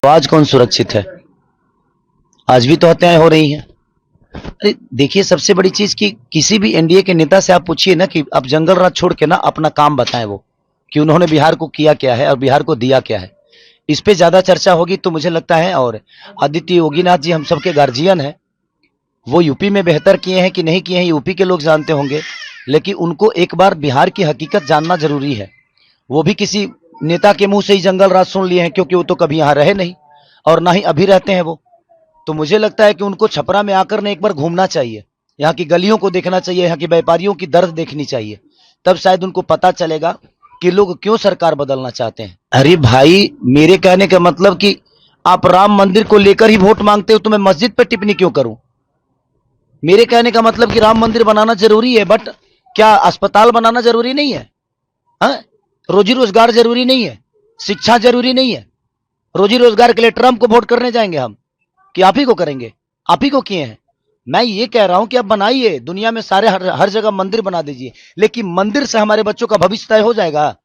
तो आज कौन सुरक्षित है? आज भी तो हत्याएं हो रही हैं। अरे देखिए, सबसे बड़ी चीज कि किसी भी एनडीए के नेता से आप पूछिए ना कि आप जंगल राज छोड़ के ना अपना काम बताएं, वो कि उन्होंने बिहार को किया क्या है और बिहार को दिया क्या है। इस पे ज्यादा चर्चा होगी तो मुझे लगता है। और आदित्य योगीनाथ जी हम सबके गार्जियन हैं, वो यूपी में बेहतर किए हैं कि नहीं किए हैं यूपी के लोग जानते होंगे, लेकिन उनको एक बार बिहार की हकीकत जानना जरूरी है। वो भी किसी नेता के मुंह से ही जंगल राज सुन लिए हैं, क्योंकि वो तो कभी यहां रहे नहीं और ना ही अभी रहते हैं वो। तो मुझे लगता है कि उनको छपरा में आकर ने एक बार घूमना चाहिए, यहाँ की गलियों को देखना चाहिए, यहाँ के व्यापारियों की दर्द देखनी चाहिए। तब शायद उनको पता चलेगा कि लोग क्यों सरकार बदलना चाहते हैं। अरे भाई, मेरे कहने का मतलब कि आप राम मंदिर को लेकर ही वोट मांगते हो तो मैं मस्जिद पर टिप्पणी क्यों करूं? मेरे कहने का मतलब कि राम मंदिर बनाना जरूरी है, बट क्या अस्पताल बनाना जरूरी नहीं है? हाँ? रोजी रोजगार जरूरी नहीं है? शिक्षा जरूरी नहीं है? रोजी रोजगार के लिए ट्रंप को वोट करने जाएंगे हम कि आप ही को करेंगे? आप ही को किए हैं। मैं ये कह रहा हूं कि आप बनाइए, दुनिया में सारे हर जगह मंदिर बना दीजिए, लेकिन मंदिर से हमारे बच्चों का भविष्य तय हो जाएगा?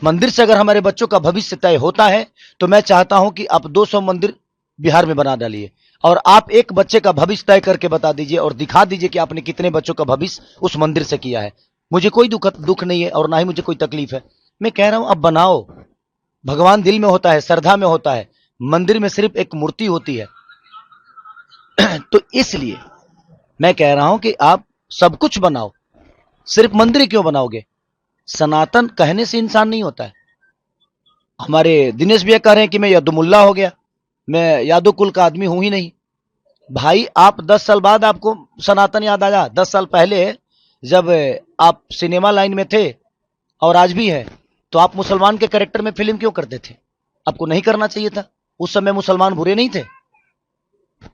मंदिर से अगर हमारे बच्चों का भविष्य तय होता है तो मैं चाहता हूं कि आप 200 मंदिर बिहार में बना डालिए और आप एक बच्चे का भविष्य तय करके बता दीजिए और दिखा दीजिए कि आपने कितने बच्चों का भविष्य उस मंदिर से किया है। मुझे कोई दुख नहीं है और ना ही मुझे कोई तकलीफ है। मैं कह रहा हूं अब बनाओ। भगवान दिल में होता है, श्रद्धा में होता है, मंदिर में सिर्फ एक मूर्ति होती है। तो इसलिए मैं कह रहा हूं कि आप सब कुछ बनाओ, सिर्फ मंदिर क्यों बनाओगे? सनातन कहने से इंसान नहीं होता है। हमारे दिनेश भैया कह रहे हैं कि मैं यदुमुल्ला हो गया, मैं यादव कुल का आदमी हूं ही नहीं। भाई, आप 10 साल बाद आपको सनातन याद आया? 10 साल पहले जब आप सिनेमा लाइन में थे और आज भी है, तो आप मुसलमान के कैरेक्टर में फिल्म क्यों करते थे? आपको नहीं करना चाहिए था। उस समय मुसलमान बुरे नहीं थे।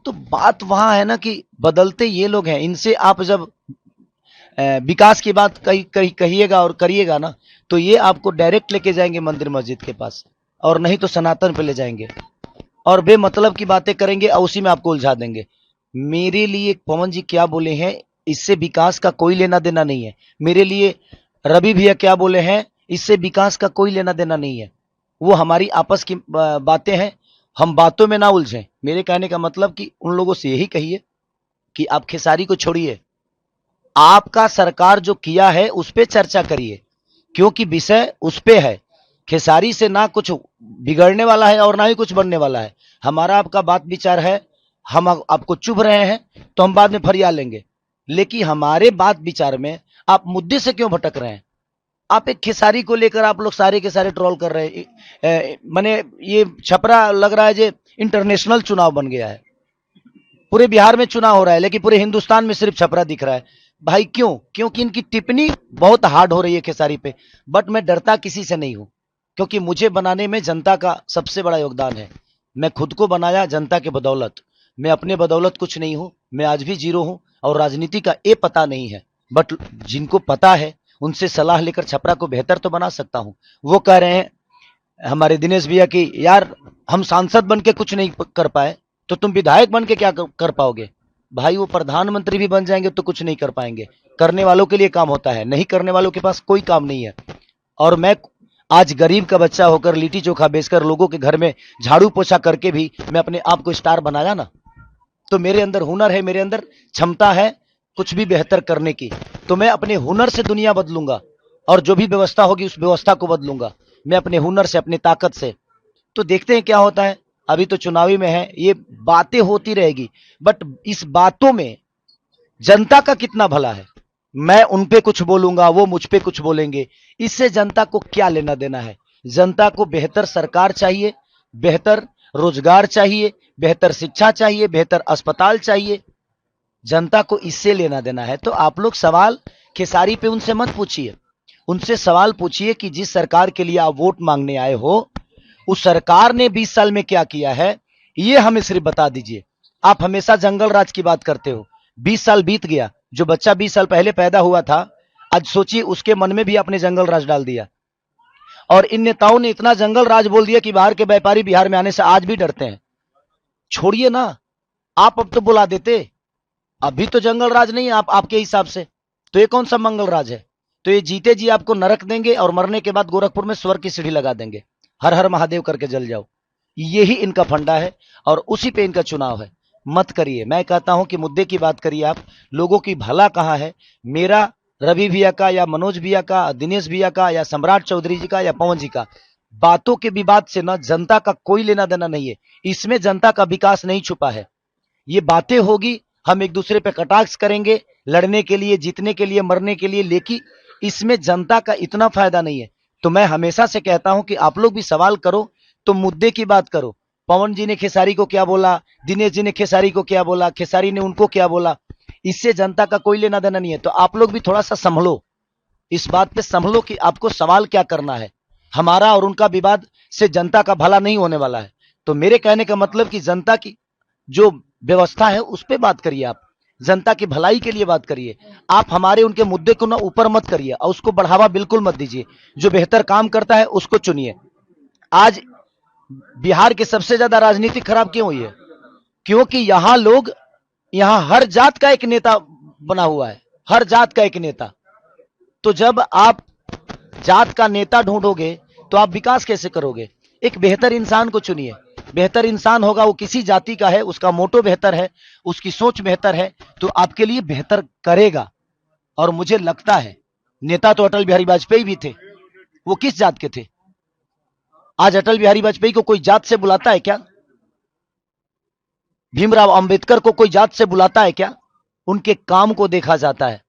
तो बात वहां है ना कि बदलते ये लोग हैं। इनसे आप जब विकास की बात कहिएगा और करिएगा ना, तो ये आपको डायरेक्ट लेके जाएंगे मंदिर मस्जिद के पास, और नहीं तो सनातन पे ले जाएंगे और बेमतलब की बातें करेंगे और उसी में आपको उलझा देंगे। मेरे लिए पवन जी क्या बोले हैं, इससे विकास का कोई लेना देना नहीं है। मेरे लिए रवि भैया क्या बोले हैं, इससे विकास का कोई लेना देना नहीं है। वो हमारी आपस की बातें हैं, हम बातों में ना उलझें। मेरे कहने का मतलब कि उन लोगों से यही कहिए कि आप खेसारी को छोड़िए, आपका सरकार जो किया है उस पर चर्चा करिए, क्योंकि विषय उस पे है। खेसारी से ना कुछ बिगड़ने वाला है और ना ही कुछ बनने वाला है। हमारा आपका बात विचार है, हम आपको चुभ रहे हैं तो हम बाद में फरिया लेंगे, लेकिन हमारे बात विचार में आप मुद्दे से क्यों भटक रहे हैं? आप एक खेसारी को लेकर आप लोग सारे के सारे ट्रोल कर रहे हैं। माने ये छपरा लग रहा है जो इंटरनेशनल चुनाव बन गया है। पूरे बिहार में चुनाव हो रहा है लेकिन पूरे हिंदुस्तान में सिर्फ छपरा दिख रहा है। भाई क्यों? क्योंकि इनकी टिप्पणी बहुत हार्ड हो रही है खेसारी पे। बट मैं डरता किसी से नहीं हूं, क्योंकि मुझे बनाने में जनता का सबसे बड़ा योगदान है। मैं खुद को बनाया जनता के बदौलत, मैं अपने बदौलत कुछ नहीं हूं। मैं आज भी जीरो हूं और राजनीति का ये पता नहीं है, बट जिनको पता है उनसे सलाह लेकर छपरा को बेहतर तो बना सकता हूं। वो कह रहे हैं हमारे दिनेश भैया की, यार हम सांसद बन के कुछ नहीं कर पाए तो तुम विधायक बन के क्या कर पाओगे? भाई, वो प्रधानमंत्री भी बन जाएंगे तो कुछ नहीं कर पाएंगे। करने वालों के लिए काम होता है, नहीं करने वालों के पास कोई काम नहीं है। और मैं आज गरीब का बच्चा होकर लिट्टी चोखा बेचकर लोगों के घर में झाड़ू पोछा करके भी मैं अपने आप को स्टार बनाया ना, तो मेरे अंदर हुनर है, मेरे अंदर क्षमता है कुछ भी बेहतर करने की। तो मैं अपने हुनर से दुनिया बदलूंगा और जो भी व्यवस्था होगी उस व्यवस्था को बदलूंगा, मैं अपने हुनर से, अपनी ताकत से। तो देखते हैं क्या होता है। अभी तो चुनावी में है, ये बातें होती रहेगी, बट इस बातों में जनता का कितना भला है? मैं उन पे कुछ बोलूंगा, वो मुझ पे कुछ बोलेंगे, इससे जनता को क्या लेना देना है? जनता को बेहतर सरकार चाहिए, बेहतर रोजगार चाहिए, बेहतर शिक्षा चाहिए, बेहतर अस्पताल चाहिए। जनता को इससे लेना देना है। तो आप लोग सवाल खेसारी पे उनसे मत पूछिए, उनसे सवाल पूछिए कि जिस सरकार के लिए आप वोट मांगने आए हो उस सरकार ने 20 साल में क्या किया है, ये हमें सिर्फ बता दीजिए। आप हमेशा जंगल राज की बात करते हो। 20 साल बीत गया, जो बच्चा 20 साल पहले पैदा हुआ था, आज सोचिए उसके मन में भी आपने जंगल राज डाल दिया। और इन नेताओं ने इतना जंगल राज बोल दिया कि बाहर के व्यापारी बिहार में आने से आज भी डरते हैं। छोड़िए ना, आप अब तो बुला देते। अभी तो जंगल राज नहीं है आप आपके हिसाब से, तो ये कौन सा मंगल राज है? तो ये जीते जी आपको नरक देंगे और मरने के बाद गोरखपुर में स्वर्ग की सीढ़ी लगा देंगे। हर हर महादेव करके जल जाओ। यही इनका फंडा है और उसी पे इनका चुनाव है। मत करिए, मैं कहता हूं कि मुद्दे की बात करिए आप। लोगों की भला कहाँ है, मेरा, रवि भैया का या मनोज भैया का, दिनेश भैया का या सम्राट चौधरी जी का या पवन जी का, बातों के विवाद से ना जनता का कोई लेना देना नहीं है। इसमें जनता का विकास नहीं छुपा है। ये बातें होगी, हम एक दूसरे पे कटाक्ष करेंगे, लड़ने के लिए, जीतने के लिए, मरने के लिए, लेकिन इसमें जनता का इतना फायदा नहीं है। तो मैं हमेशा से कहता हूं कि आप लोग भी सवाल करो तो मुद्दे की बात करो। पवन जी ने खेसारी को क्या बोला, दिनेश जी ने खेसारी को क्या बोला, खेसारी ने उनको क्या बोला, इससे जनता का कोई लेना देना नहीं है। तो आप लोग भी थोड़ा सा संभलो, इस बात पे संभलो कि आपको सवाल क्या करना है। हमारा और उनका विवाद से जनता का भला नहीं होने वाला है। तो मेरे कहने का मतलब कि जनता की जो व्यवस्था है उस पर बात करिए, आप जनता की भलाई के लिए बात करिए। आप हमारे उनके मुद्दे को ना ऊपर मत करिए और उसको बढ़ावा बिल्कुल मत दीजिए। जो बेहतर काम करता है उसको चुनिए। आज बिहार की सबसे ज्यादा राजनीति खराब क्यों हुई है? क्योंकि यहां लोग, यहां हर जात का एक नेता बना हुआ है, हर जात का एक नेता। तो जब आप जात का नेता ढूंढोगे तो आप विकास कैसे करोगे? एक बेहतर इंसान को चुनिए। बेहतर इंसान होगा, वो किसी जाति का है, उसका मोटो बेहतर है, उसकी सोच बेहतर है, तो आपके लिए बेहतर करेगा। और मुझे लगता है नेता तो अटल बिहारी वाजपेयी भी थे, वो किस जात के थे? आज अटल बिहारी वाजपेयी को कोई जात से बुलाता है क्या? भीमराव अंबेडकर को कोई जात से बुलाता है क्या? उनके काम को देखा जाता है।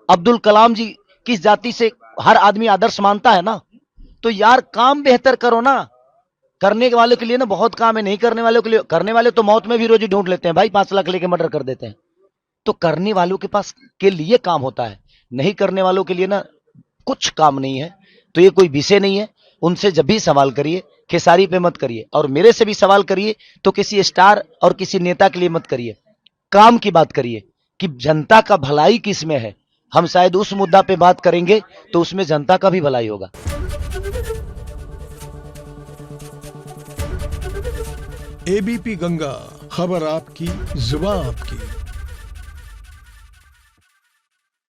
अब्दुल कलाम जी किस जाति से हर आदमी आदर्श मानता है ना। तो यार काम बेहतर करो ना। करने वाले के लिए ना बहुत काम है, नहीं करने वालों के लिए, करने वाले तो मौत में भी रोजी ढूंढ लेते हैं भाई, 5 लाख लेके मर्डर कर देते हैं। तो करने वालों के पास के लिए काम होता है, नहीं करने वालों के लिए ना कुछ काम नहीं है। तो ये कोई विषय नहीं है। उनसे जब भी सवाल करिए खेसारी पे मत करिए, और मेरे से भी सवाल करिए तो किसी स्टार और किसी नेता के लिए मत करिए। काम की बात करिए कि जनता का भलाई किस में है। हम शायद उस मुद्दा पे बात करेंगे तो उसमें जनता का भी भलाई होगा। एबीपी गंगा, खबर आपकी, जुबान आपकी।